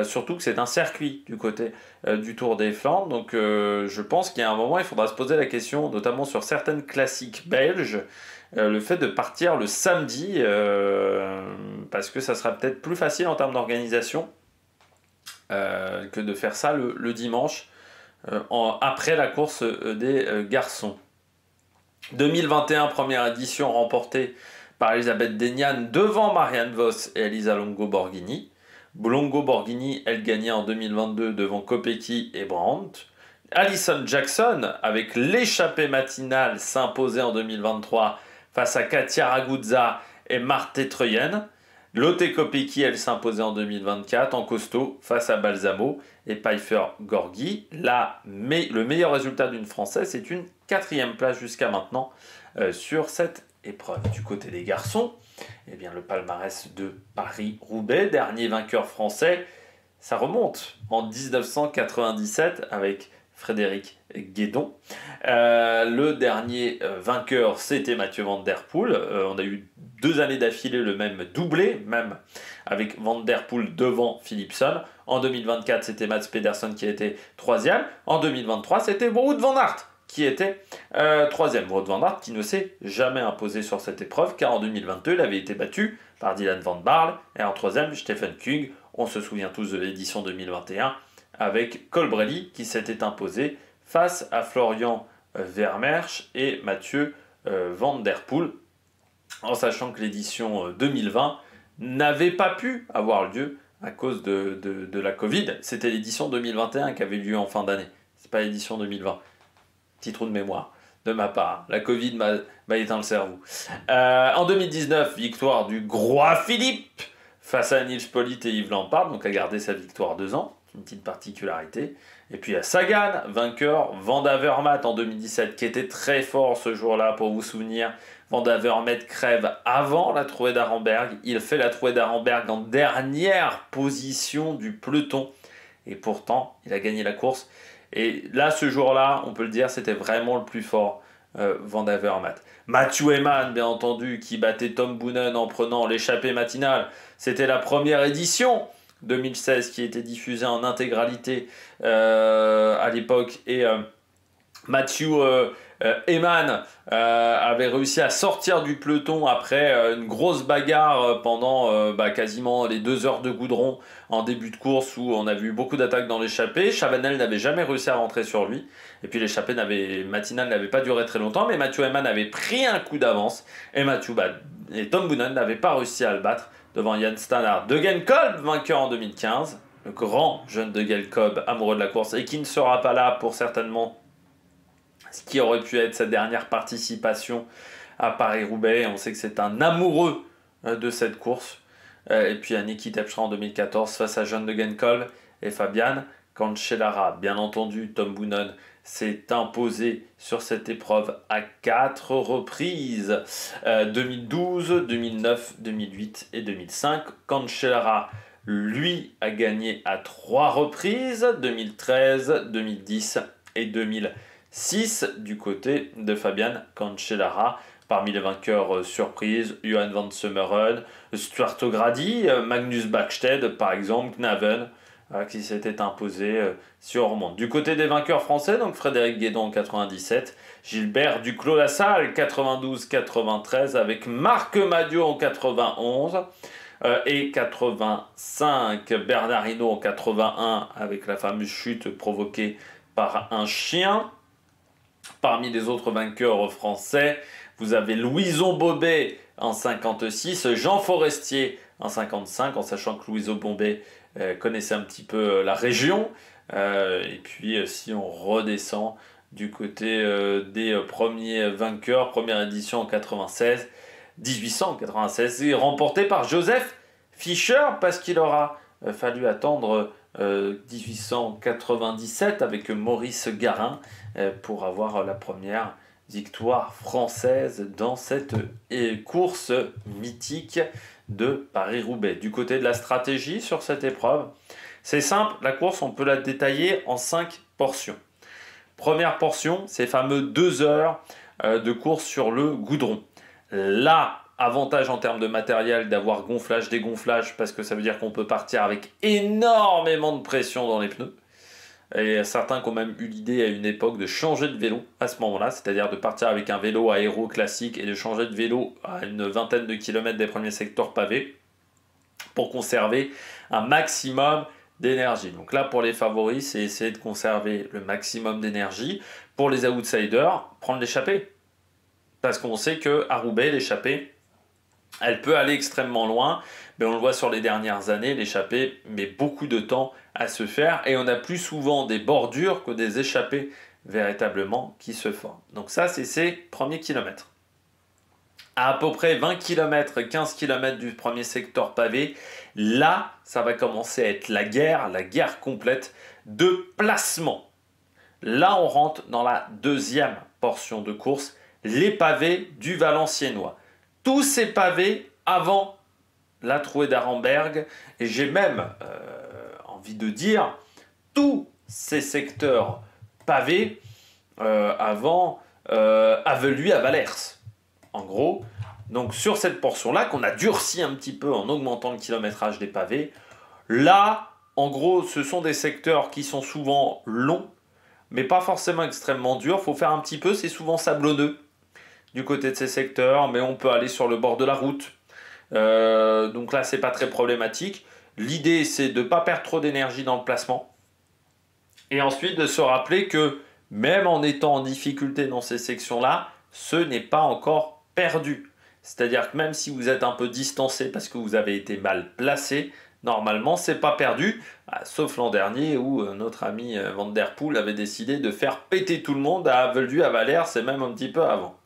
Surtout que c'est un circuit du côté du Tour des Flandres, donc je pense qu'il y a un moment, il faudra se poser la question, notamment sur certaines classiques belges, le fait de partir le samedi, parce que ça sera peut-être plus facile en termes d'organisation que de faire ça le dimanche après la course des garçons. 2021, première édition remportée par Elisabeth Deignan devant Marianne Vos et Elisa Longo-Borghini. Longo-Borghini, elle gagnait en 2022 devant Kopecky et Brandt. Alison Jackson, avec l'échappée matinale, s'imposait en 2023 face à Katia Raguzza et Marte Treyen. Lotte Kopecky, elle s'imposait en 2024 en costaud face à Balsamo et Pfeiffer Gorgui. Le meilleur résultat d'une Française, c'est une 4e place jusqu'à maintenant sur cette épreuve. Du côté des garçons, eh bien, le palmarès de Paris-Roubaix, dernier vainqueur français, ça remonte en 1997 avec Frédéric Guédon. Le dernier vainqueur, c'était Mathieu Van Der Poel. On a eu 2 années d'affilée le même doublé, même avec Van Der Poel devant Philipsen. En 2024, c'était Mats Pedersen qui était 3e. En 2023, c'était Wout van Aert qui était 3e. Wout van Aert qui ne s'est jamais imposé sur cette épreuve, car en 2022, il avait été battu par Dylan van Baarle. Et en 3e, Stefan Kung. On se souvient tous de l'édition 2021 avec Colbrelli qui s'était imposé face à Florian Vermeersch et Mathieu Van Der Poel, en sachant que l'édition 2020 n'avait pas pu avoir lieu à cause de la Covid. C'était l'édition 2021 qui avait lieu en fin d'année, c'est pas l'édition 2020. Petit trou de mémoire de ma part, la Covid m'a éteint le cerveau. En 2019, victoire du Groix Philippe face à Nils Politt et Yves Lampard, donc a gardé sa victoire 2 ans, une petite particularité. Et puis à Sagan, vainqueur, Van Avermaet en 2017, qui était très fort ce jour-là, pour vous souvenir. Van Avermaet crève avant la Trouée d'Arenberg. Il fait la Trouée d'Arenberg en dernière position du peloton. Et pourtant, il a gagné la course. Et là, ce jour-là, on peut le dire, c'était vraiment le plus fort, Van Avermaet. Mathieu Eman, bien entendu, qui battait Tom Boonen en prenant l'échappée matinale. C'était la première édition 2016 qui était diffusée en intégralité à l'époque. Et Mathieu Eman avait réussi à sortir du peloton après une grosse bagarre pendant quasiment les 2 heures de goudron en début de course où on a vu beaucoup d'attaques dans l'échappée. Chavanel n'avait jamais réussi à rentrer sur lui. Et puis l'échappée matinale n'avait pas duré très longtemps, mais Mathieu Eman avait pris un coup d'avance et Tom Boonen n'avait pas réussi à le battre devant Jan Stannard. De Genkolb, vainqueur en 2015, le grand jeune de Genkolb, amoureux de la course et qui ne sera pas là pour certainement ce qui aurait pu être sa dernière participation à Paris-Roubaix. On sait que c'est un amoureux de cette course. Et puis à Niki Terpstra en 2014 face à John de Genkolb et Fabian Cancellara. Bien entendu, Tom Boonen s'est imposé sur cette épreuve à 4 reprises. 2012, 2009, 2008 et 2005. Cancellara, lui, a gagné à 3 reprises. 2013, 2010 et 2006 du côté de Fabian Cancellara. Parmi les vainqueurs surprises, Johan van Semmeren, Stuart O'Grady, Magnus Bachsted par exemple, Knaven, qui s'était imposé sur Ormonde. Du côté des vainqueurs français, donc Frédéric Guédon en 97, Gilbert Duclos-Lassalle 92-93 avec Marc Madiot en 91 et 85, Bernard Hinault en 81 avec la fameuse chute provoquée par un chien. Parmi les autres vainqueurs français, vous avez Louison Bobet en 56, Jean Forestier en 55, en sachant que Louison Bobet connaissait un petit peu la région. Et puis si on redescend du côté des premiers vainqueurs, première édition en 96, 1896, remporté par Joseph Fischer, parce qu'il aura fallu attendre 1897 avec Maurice Garin pour avoir la première victoire française dans cette course mythique de Paris-Roubaix. Du côté de la stratégie sur cette épreuve, c'est simple, la course on peut la détailler en 5 portions. Première portion, ces fameux 2 heures de course sur le goudron. Là, avantage en termes de matériel d'avoir gonflage, dégonflage, parce que ça veut dire qu'on peut partir avec énormément de pression dans les pneus. Et certains qui ont même eu l'idée à une époque de changer de vélo à ce moment-là, c'est-à-dire de partir avec un vélo aéro classique et de changer de vélo à une vingtaine de kilomètres des premiers secteurs pavés pour conserver un maximum d'énergie. Donc là, pour les favoris, c'est essayer de conserver le maximum d'énergie. Pour les outsiders, prendre l'échappée. Parce qu'on sait qu'à Roubaix, l'échappée, elle peut aller extrêmement loin, mais on le voit sur les dernières années, l'échappée met beaucoup de temps à se faire et on a plus souvent des bordures que des échappées véritablement qui se forment. Donc ça, c'est ces premiers kilomètres. À peu près 20 km, 15 km du premier secteur pavé, là, ça va commencer à être la guerre complète de placement. Là, on rentre dans la deuxième portion de course, les pavés du Valenciennois. Tous ces pavés avant la trouée d'Arenberg, et j'ai même envie de dire tous ces secteurs pavés avant Avelui à Valers. En gros, donc sur cette portion-là, qu'on a durci un petit peu en augmentant le kilométrage des pavés, là, en gros, ce sont des secteurs qui sont souvent longs, mais pas forcément extrêmement durs. Il faut faire un petit peu, c'est souvent sablonneux du côté de ces secteurs, mais on peut aller sur le bord de la route. Donc là, c'est pas très problématique. L'idée, c'est de ne pas perdre trop d'énergie dans le placement. Et ensuite, de se rappeler que même en étant en difficulté dans ces sections-là, ce n'est pas encore perdu. C'est-à-dire que même si vous êtes un peu distancé parce que vous avez été mal placé, normalement, c'est pas perdu. Sauf l'an dernier où notre ami Van Der Poel avait décidé de faire péter tout le monde à Avelui, à Valers, c'est même un petit peu avant.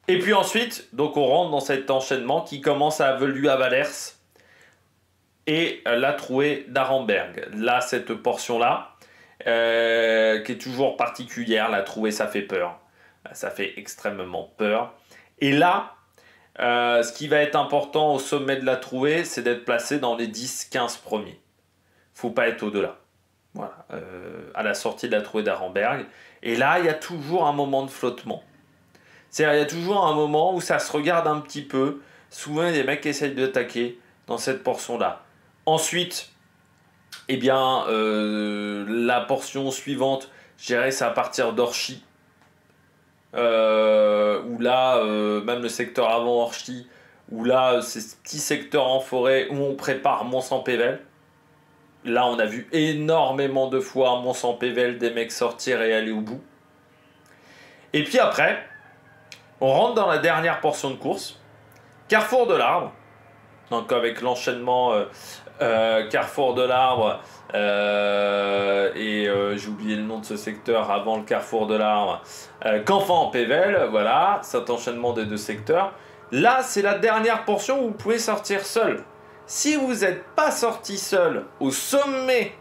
Et puis ensuite, donc on rentre dans cet enchaînement qui commence à Avelui à Valers et la trouée d'Arenberg. Là, cette portion-là, qui est toujours particulière, la trouée, ça fait peur. Ça fait extrêmement peur. Et là, ce qui va être important au sommet de la trouée, c'est d'être placé dans les 10-15 premiers. Il ne faut pas être au-delà. Voilà, à la sortie de la trouée d'Arenberg. Et là, il y a toujours un moment de flottement. C'est-à-dire, il y a toujours un moment où ça se regarde un petit peu. Souvent, il y a des mecs qui essayent d'attaquer dans cette portion-là. Ensuite, eh bien, la portion suivante, je dirais, c'est à partir d'Orchy. où là, même le secteur avant Orchi, où là, c'est ce petit secteur en forêt où on prépare Mont-Saint-Pével. Là, on a vu énormément de fois à Mont-Saint-Pével des mecs sortir et aller au bout. Et puis après, on rentre dans la dernière portion de course, Carrefour de l'Arbre. Donc avec l'enchaînement Carrefour de l'Arbre j'ai oublié le nom de ce secteur avant le Carrefour de l'Arbre, Canfin-Pével, voilà, cet enchaînement des deux secteurs. Là, c'est la dernière portion où vous pouvez sortir seul. Si vous n'êtes pas sorti seul au sommet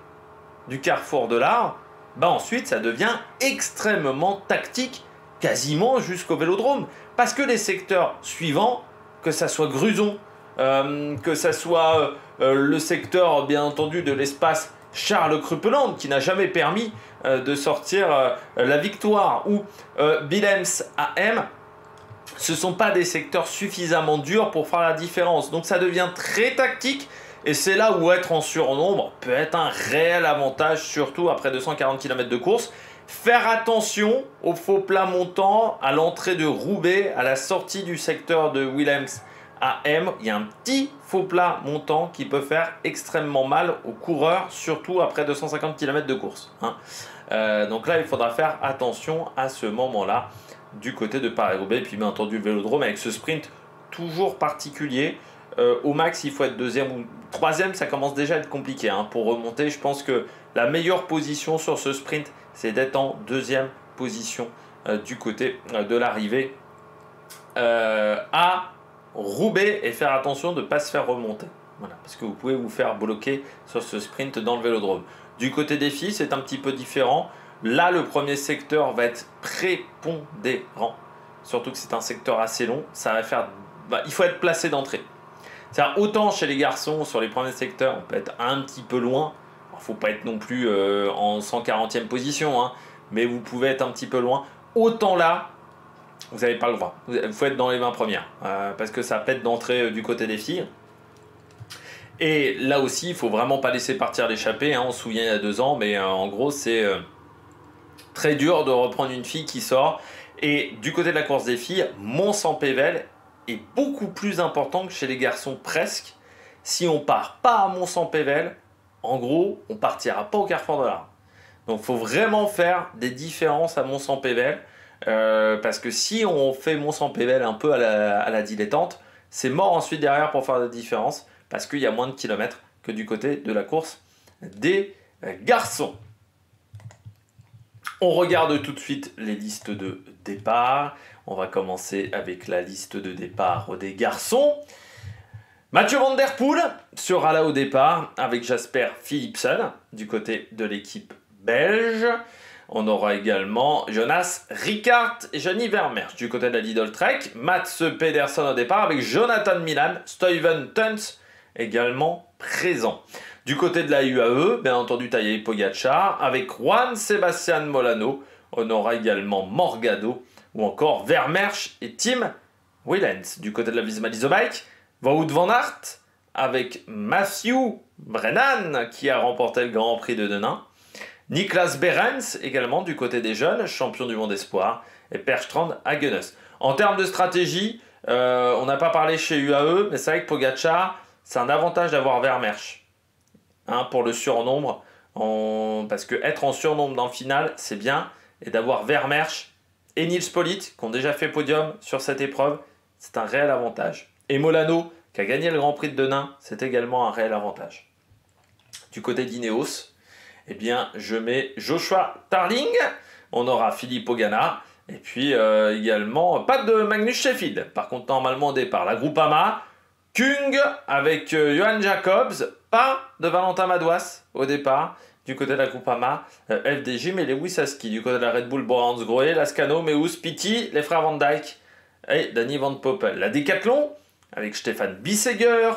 du Carrefour de l'Arbre, bah ensuite ça devient extrêmement tactique, quasiment jusqu'au Vélodrome. Parce que les secteurs suivants, que ça soit Gruson, que ça soit le secteur bien entendu de l'espace Charles Crupeland qui n'a jamais permis de sortir la victoire, ou Willems AM, ce ne sont pas des secteurs suffisamment durs pour faire la différence. Donc ça devient très tactique, et c'est là où être en surnombre peut être un réel avantage, surtout après 240 km de course. Faire attention aux faux plats montants à l'entrée de Roubaix, à la sortie du secteur de Willems AM. Il y a un petit faux plat montant qui peut faire extrêmement mal aux coureurs, surtout après 250 km de course. Donc là, il faudra faire attention à ce moment-là du côté de Paris-Roubaix. Et puis bien entendu, le Vélodrome avec ce sprint toujours particulier. Au max, il faut être deuxième ou troisième, ça commence déjà à être compliqué. Pour remonter, je pense que la meilleure position sur ce sprint, c'est d'être en deuxième position du côté de l'arrivée à Roubaix, et faire attention de ne pas se faire remonter. Voilà, parce que vous pouvez vous faire bloquer sur ce sprint dans le Vélodrome. Du côté des filles, c'est un petit peu différent. Là, le premier secteur va être prépondérant. Surtout que c'est un secteur assez long. Ça va faire... il faut être placé d'entrée. C'est-à-dire, autant chez les garçons, sur les premiers secteurs, on peut être un petit peu loin. Il ne faut pas être non plus en 140e position, mais vous pouvez être un petit peu loin. Autant là, vous n'avez pas le droit. Il faut être dans les 20 premières, parce que ça pète d'entrée du côté des filles. Et là aussi, il ne faut vraiment pas laisser partir l'échappée. On se souvient il y a 2 ans, mais en gros, c'est très dur de reprendre une fille qui sort. Et du côté de la course des filles, Mont-Saint-Pével est beaucoup plus important que chez les garçons, presque. Si on part pas à Mont-Saint-Pével, en gros, on partira pas au Carrefour de l'Arbre. Donc il faut vraiment faire des différences à Mont-Saint-Pével, parce que si on fait Mont-Saint-Pével un peu à la dilettante, c'est mort ensuite derrière pour faire des différences, parce qu'il y a moins de kilomètres que du côté de la course des garçons. On regarde tout de suite les listes de départ. On va commencer avec la liste de départ des garçons. Mathieu Van Der Poel sera là au départ avec Jasper Philipsen du côté de l'équipe belge. On aura également Jonas Rickaert et Gianni Vermeersch du côté de la Lidl Trek. Mats Pedersen au départ avec Jonathan Milan, Stuyven Tuns également présent. Du côté de la UAE, bien entendu Tadej Pogačar avec Juan Sebastian Molano. On aura également Morgado ou encore Vermeersch et Tim Wellens. Du côté de la Visma Leasebike, Wout van Aert avec Matthew Brennan qui a remporté le Grand Prix de Denain. Niklas Behrens également du côté des jeunes, champion du monde espoir, et Per Strand Hagenes. En termes de stratégie, on n'a pas parlé chez UAE, mais c'est vrai que Pogačar, c'est un avantage d'avoir Vermeersch pour le surnombre, parce que être en surnombre dans le final, c'est bien, et d'avoir Vermeersch et Nils Politt, qui ont déjà fait podium sur cette épreuve, c'est un réel avantage. Et Molano, qui a gagné le Grand Prix de Denain, c'est également un réel avantage. Du côté d'Ineos, eh bien, je mets Joshua Tarling, on aura Filippo Ganna, et puis également, pas de Magnus Sheffield. Par contre, normalement au départ, la Groupama, Kung avec Johan Jacobs, pas de Valentin Madouas au départ, du côté de la Groupama, FDJ, mais Lewis Husky, du côté de la Red Bull, Borans Grohe, Lascano, Meus, Pitti, les frères Van Dijk et Danny Van Poppel. La Decathlon, avec Stéphane Bissegger,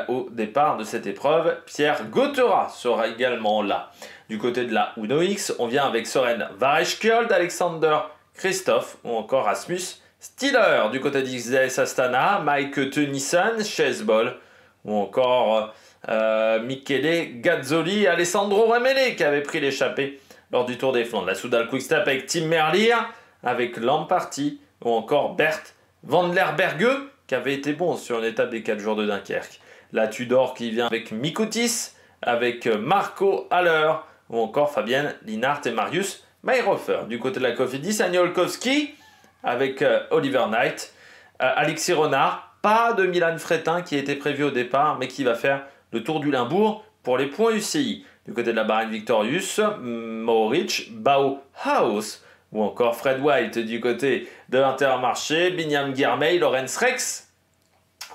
au départ de cette épreuve, Pierre Gauthera sera également là. Du côté de la Uno X, on vient avec Soren Varechkjold, Alexander Christophe ou encore Rasmus Stiller. Du côté d'XDS Astana, Mike Tennyson, Chase Ball ou encore Michele Gazzoli, Alessandro Remele qui avait pris l'échappée lors du Tour des Flandres. La Soudal Quickstep avec Tim Merlier, avec Lamparty ou encore Bert Van der Berge qui avait été bon sur une étape des 4 jours de Dunkerque. La Tudor qui vient avec Mikutis, avec Marco Haller ou encore Fabienne Linhart et Marius Mayhofer. Du côté de la Cofidis, Aniolkowski avec Oliver Knight, Alexis Renard, pas de Milan Fretin qui était prévu au départ mais qui va faire le Tour du Limbourg pour les points UCI. Du côté de la Bahrain Victorious, Mohoric, Bauhaus ou encore Fred White du côté de l'Intermarché, Binyam Girmay, Lorenz Rex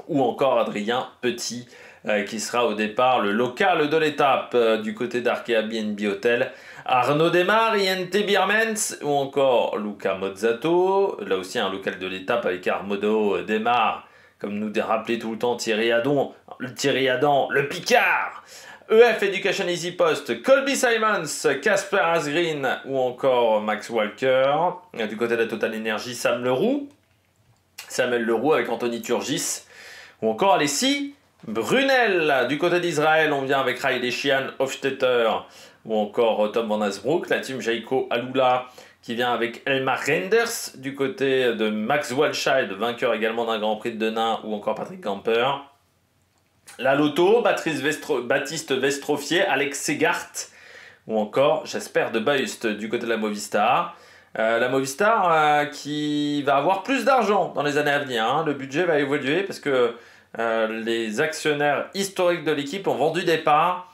ou encore Adrien Petit qui sera au départ le local de l'étape du côté d'Arkea BNB Hotel. Arnaud Demar, INT Birmens ou encore Luca Mozzato, là aussi un local de l'étape avec Arnaud Demar, comme nous rappelait tout le temps Thierry Adam, le Picard. EF Education Easy Post, Colby Simons, Casper Asgreen ou encore Max Walker. Du côté de la Total Energy, Samuel Leroux avec Anthony Turgis ou encore Alessi Brunel. Du côté d'Israël, on vient avec Riley Sheehan, Hofstetter ou encore Tom Van Asbrook. La team Jaiko Alula qui vient avec Elmar Renders. Du côté de Max Walscheid, vainqueur également d'un Grand Prix de Denain ou encore Patrick Gamper. La Lotto, Baptiste Vestrofier, Alex Segart ou encore Jasper de Buist du côté de la Movistar. La Movistar qui va avoir plus d'argent dans les années à venir. Hein. Le budget va évoluer parce que les actionnaires historiques de l'équipe ont vendu des parts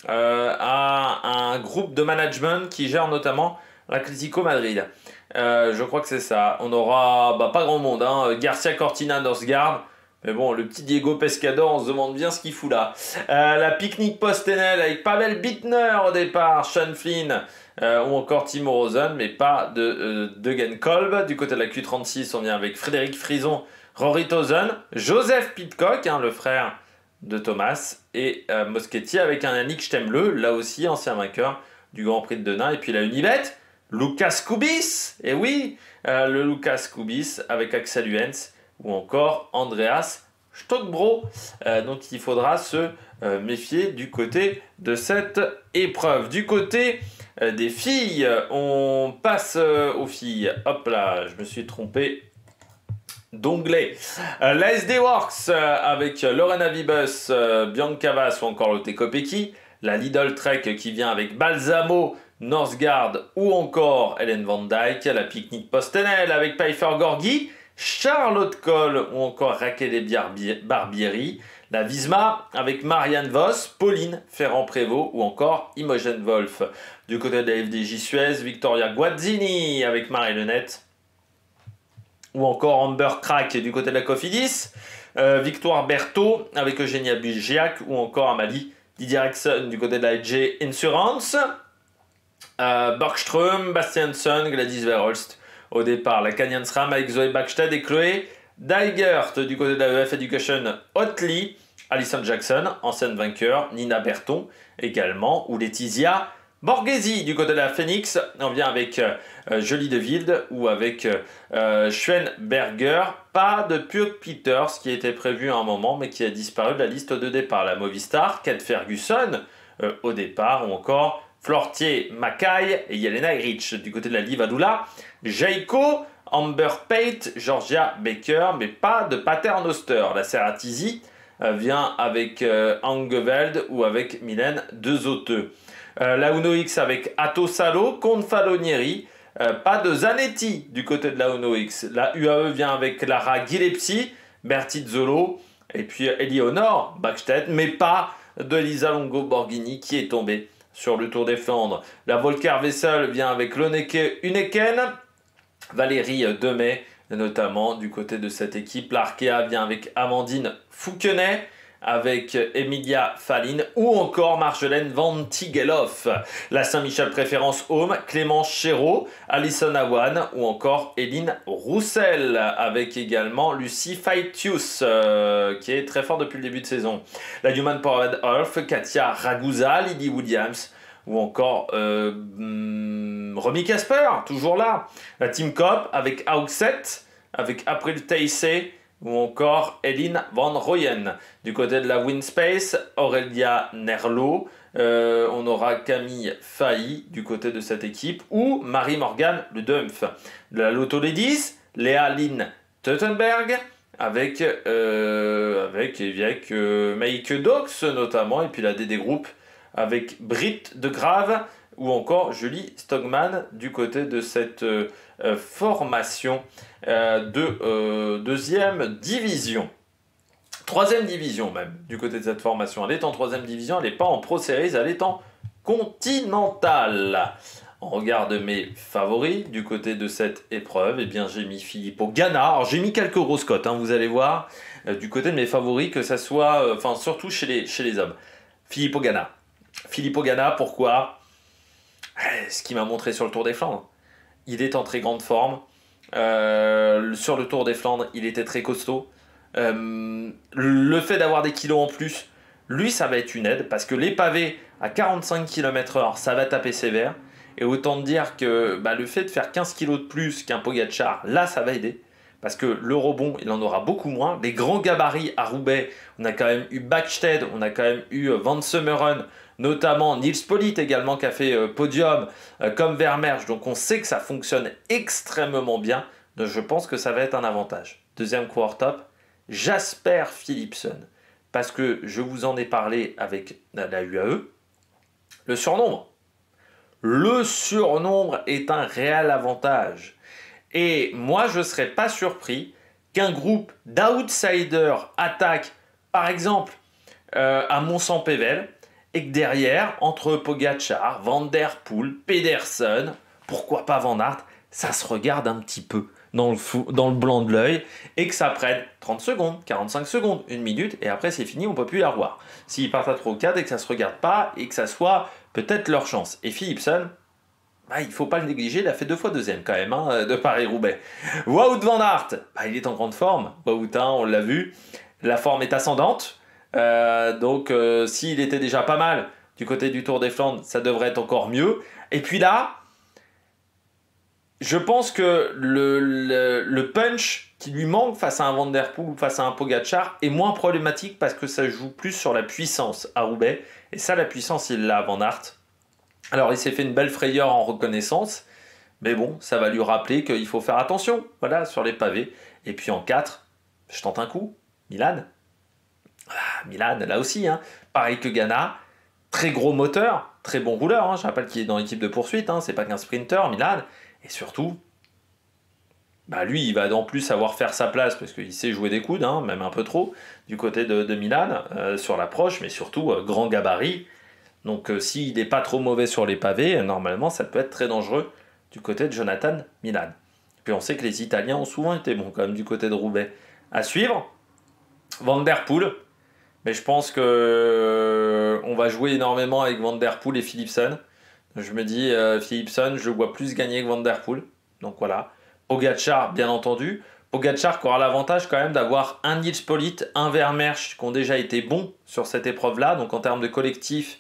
à un groupe de management qui gère notamment l'Atlético Madrid. Je crois que c'est ça. On aura pas grand monde. Hein. Garcia Cortina, Northgard. Mais bon, le petit Diego Pescador, on se demande bien ce qu'il fout là. La Picnic Post-Enel avec Pavel Bittner au départ, Sean Flynn ou encore Timo Rosen, mais pas de Degen Kolb. Du côté de la Q36, on vient avec Frédéric Frison, Rory Tozen, Joseph Pidcock, le frère de Thomas, et Moschetti avec un Yannick Stemle, là aussi ancien vainqueur du Grand Prix de Denain. Et puis la Unibet, Lucas Kubis, et oui, le Lucas Kubis avec Axel Huens, ou encore Andreas Stockbro. Donc il faudra se méfier du côté de cette épreuve. Du côté des filles, on passe aux filles. Hop là, je me suis trompé d'onglet. La SD Works avec Lorena Vibus, Bianca Vass ou encore Lotte Kopecky. La Lidl Trek qui vient avec Balsamo, Northgard ou encore Helen Van Dyke. La Picnic Post-Enel avec Pfeiffer Gorgui, Charlotte Kohl ou encore Raquel Barbieri. La Visma avec Marianne Vos, Pauline Ferrand-Prévot ou encore Imogen Wolf. Du côté de la FDJ Suez, Victoria Guazzini avec Marie Lenette ou encore Amber Crack du côté de la Cofidis. Victoire Berthaud avec Eugénia Bugiac ou encore Amalie Didier-Eriksson du côté de la EG Insurance. Bergström, Bastianson, Gladys Verholst au départ. La Canyon SRAM avec Zoé Bachstad et Chloé Dygert du côté de la EF Education Otley. Alison Jackson, ancienne vainqueur. Nina Berton également. Ou Laetitia Borghesi du côté de la Phoenix. On vient avec Jolie de Wilde ou avec Schwenberger. Pas de Puk Peters qui était prévu à un moment mais qui a disparu de la liste de départ. La Movistar, Kate Ferguson au départ ou encore Flortier Mackay et Yelena Rich du côté de la Livadula. Jaiko, Amber Pate, Georgia Baker, mais pas de Paternoster. La Serratizi vient avec Angeveld ou avec Mylène Dezote. La Uno X avec Atto Salo, Confalonieri, pas de Zanetti du côté de la Uno X. La UAE vient avec Lara Gillespie, Bertie Zolo et puis Eleonore Backstedt, mais pas de Lisa Longo Borghini qui est tombée sur le Tour des Flandres. La Volker Wessel vient avec Lonneke Uneken, Valérie Demet, notamment du côté de cette équipe. L'Arkea vient avec Amandine Fouquenet, avec Emilia Falline ou encore Marjolaine Van Tigeloff. La Saint-Michel Préférence Home, Clémence Chéreau, Alison Awan ou encore Eline Roussel, avec également Lucie Faitius qui est très fort depuis le début de saison. La Human Powered Earth, Katia Ragusa, Lydie Williams ou encore Romy Casper, toujours là. La Team Cop avec Auxet, avec April Teissé, ou encore Eline Van Rooyen. Du côté de la Winspace, Aurélia Nerlot. On aura Camille Fahy du côté de cette équipe, ou Marie-Morgane Le Dumpf. De la Lotto Ladies, Léa Lynn Teutenberg, avec Meike Dox notamment, et puis la DD Group avec Britt de Grave, ou encore Julie Stogman du côté de cette formation de deuxième division. Troisième division même, du côté de cette formation. Elle est en troisième division, elle n'est pas en Pro Series, elle est en Continental. On regarde mes favoris du côté de cette épreuve. Eh bien, j'ai mis Filippo Ganna. Alors, j'ai mis quelques grosses cotes, hein, vous allez voir. Du côté de mes favoris, que ça soit... surtout chez les hommes. Filippo Ganna. Filippo Ganna, pourquoi? Ce qu'il m'a montré sur le Tour des Flandres. Il est en très grande forme. Sur le Tour des Flandres, il était très costaud. Le fait d'avoir des kilos en plus, lui, ça va être une aide. Parce que les pavés à 45 km/h, ça va taper sévère. Et autant dire que le fait de faire 15 kg de plus qu'un Pogacar, là, ça va aider. Parce que le rebond, il en aura beaucoup moins. Les grands gabarits à Roubaix, on a quand même eu Bäckstedt, on a quand même eu Van Summeren, notamment Nils Politt également qui a fait podium, comme Vermeersch. Donc on sait que ça fonctionne extrêmement bien. Donc je pense que ça va être un avantage. Deuxième coureur top, Jasper Philipsen. Parce que je vous en ai parlé avec la UAE. Le surnombre. Le surnombre est un réel avantage. Et moi, je ne serais pas surpris qu'un groupe d'outsiders attaque, par exemple, à Mont-Saint-Pével, et que derrière, entre Pogacar, Van Der Poel, Pedersen, pourquoi pas Van Aert, ça se regarde un petit peu dans le blanc de l'œil, et que ça prenne 30 secondes, 45 secondes, 1 minute, et après c'est fini, on ne peut plus la revoir. S'ils partent à 3 ou 4 et que ça ne se regarde pas, et que ça soit peut-être leur chance. Et Philipsen, il ne faut pas le négliger, il a fait 2 fois deuxième quand même, de Paris-Roubaix. Wout van Aert, il est en grande forme. Wout, on l'a vu, la forme est ascendante. Donc s'il était déjà pas mal du côté du Tour des Flandres, ça devrait être encore mieux. Et puis là, je pense que le punch qui lui manque face à un Van Der Poel ou face à un Pogacar est moins problématique parce que ça joue plus sur la puissance à Roubaix. Et ça, la puissance, il l'a, Van Aert. Alors, il s'est fait une belle frayeur en reconnaissance. Mais bon, ça va lui rappeler qu'il faut faire attention, voilà, sur les pavés. Et puis en 4, je tente un coup. Milan. Milan, là aussi, pareil que Ganna. Très gros moteur, très bon rouleur. Je rappelle qu'il est dans l'équipe de poursuite. C'est pas qu'un sprinter, Milan. Et surtout, lui, il va en plus savoir faire sa place parce qu'il sait jouer des coudes, même un peu trop, du côté de Milan, sur l'approche, mais surtout grand gabarit. Donc s'il n'est pas trop mauvais sur les pavés, normalement, ça peut être très dangereux du côté de Jonathan Milan. Puis on sait que les Italiens ont souvent été bons quand même du côté de Roubaix. À suivre, Van Der Poel. Mais je pense que on va jouer énormément avec Van Der Poel et Philipsen. Je me dis, Philipsen, je le vois plus gagner que Van Der Poel. Donc voilà. Pogacar, bien entendu. Pogacar qui aura l'avantage quand même d'avoir un Nils Politt, un Vermeersch qui ont déjà été bons sur cette épreuve-là. Donc en termes de collectif,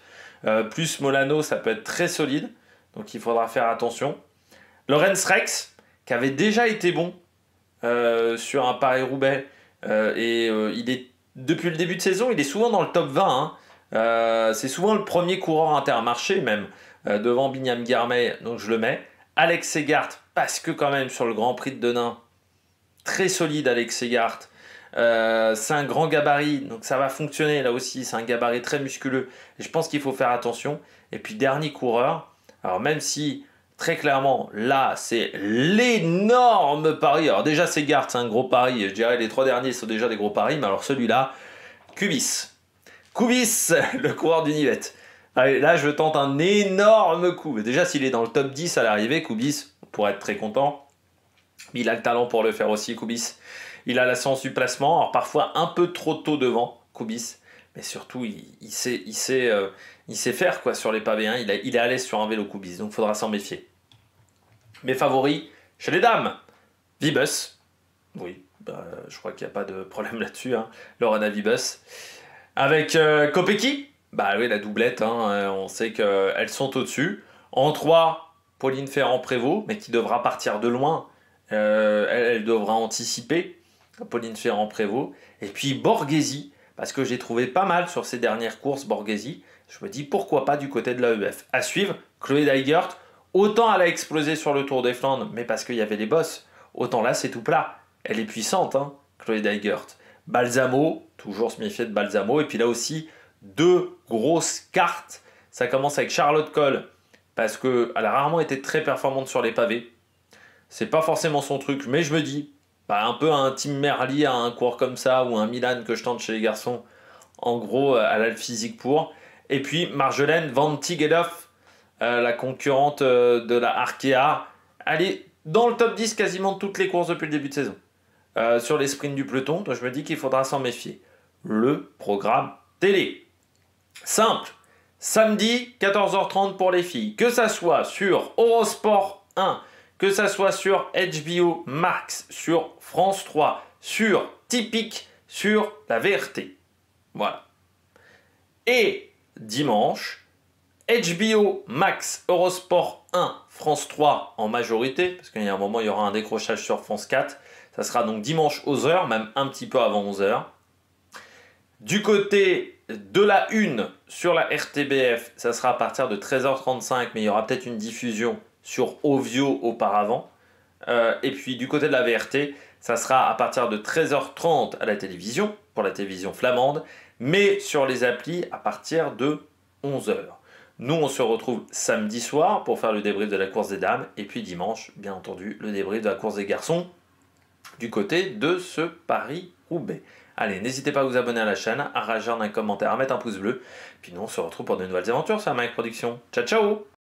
plus Molano, ça peut être très solide. Donc il faudra faire attention. Lorenz Rex, qui avait déjà été bon sur un Paris-Roubaix. Il est, depuis le début de saison, il est souvent dans le top 20. C'est souvent le premier coureur Intermarché même. Devant Binyam Girmay, donc je le mets. Alex Segart, parce que quand même sur le Grand Prix de Denain, très solide Alex Segart. C'est un grand gabarit, donc ça va fonctionner là aussi. C'est un gabarit très musculeux. Et je pense qu'il faut faire attention. Et puis dernier coureur, alors même si très clairement là c'est l'énorme pari. Alors déjà Segart c'est un gros pari. Je dirais les 3 derniers sont déjà des gros paris. Mais alors celui-là, Kubis, le coureur du Nivette. Allez, là, je tente un énorme coup. Mais déjà, s'il est dans le top 10 à l'arrivée, Kubis, on pourrait être très content. Mais il a le talent pour le faire aussi, Kubis. Il a la sens du placement. Alors, parfois, un peu trop tôt devant, Kubis. Mais surtout, il sait faire quoi sur les pavés. Il est à l'aise sur un vélo, Kubis. Donc, il faudra s'en méfier. Mes favoris, chez les dames, Vibus. Oui, je crois qu'il n'y a pas de problème là-dessus. Lorena Vibus. Avec Kopecky. Oui, la doublette, on sait qu'elles sont au-dessus. En 3, Pauline Ferrand-Prévot, mais qui devra partir de loin. Elle devra anticiper. Pauline Ferrand-Prévot. Et puis Borghese, parce que j'ai trouvé pas mal sur ces dernières courses Borghese. Je me dis pourquoi pas du côté de l'AEF. À suivre, Chloé Dygert. Autant elle a explosé sur le Tour des Flandres, mais parce qu'il y avait les bosses. Autant là, c'est tout plat. Elle est puissante, hein, Chloé Dygert. Balsamo, toujours se méfier de Balsamo. Et puis là aussi, deux grosses cartes. Ça commence avec Charlotte Cole, parce qu'elle a rarement été très performante sur les pavés. C'est pas forcément son truc, mais je me dis, bah, un peu un Tim Merlier à un cours comme ça, ou un Milan que je tente chez les garçons. En gros, elle a le physique pour. Et puis Marjolaine Van Tigeloff, la concurrente de la Arkea. Elle est dans le top 10 quasiment de toutes les courses depuis le début de saison. Sur les sprints du peloton, donc je me dis qu'il faudra s'en méfier. Le programme télé. Simple. Samedi, 14h30 pour les filles. Que ça soit sur Eurosport 1, que ça soit sur HBO Max, sur France 3, sur Typique, sur la VRT. Voilà. Et dimanche, HBO Max, Eurosport 1, France 3 en majorité, parce qu'il y a un moment, il y aura un décrochage sur France 4. Ça sera donc dimanche aux heures, même un petit peu avant 11h. Du côté de la 1 sur la RTBF, ça sera à partir de 13h35, mais il y aura peut-être une diffusion sur Ovio auparavant. Et puis du côté de la VRT, ça sera à partir de 13h30 à la télévision, pour la télévision flamande, mais sur les applis à partir de 11h. Nous, on se retrouve samedi soir pour faire le débrief de la course des dames, et puis dimanche, bien entendu, le débrief de la course des garçons, du côté de ce Paris-Roubaix. Allez, n'hésitez pas à vous abonner à la chaîne, à réagir dans un commentaire, à mettre un pouce bleu. Puis nous, on se retrouve pour de nouvelles aventures sur la Mike Production. Ciao, ciao!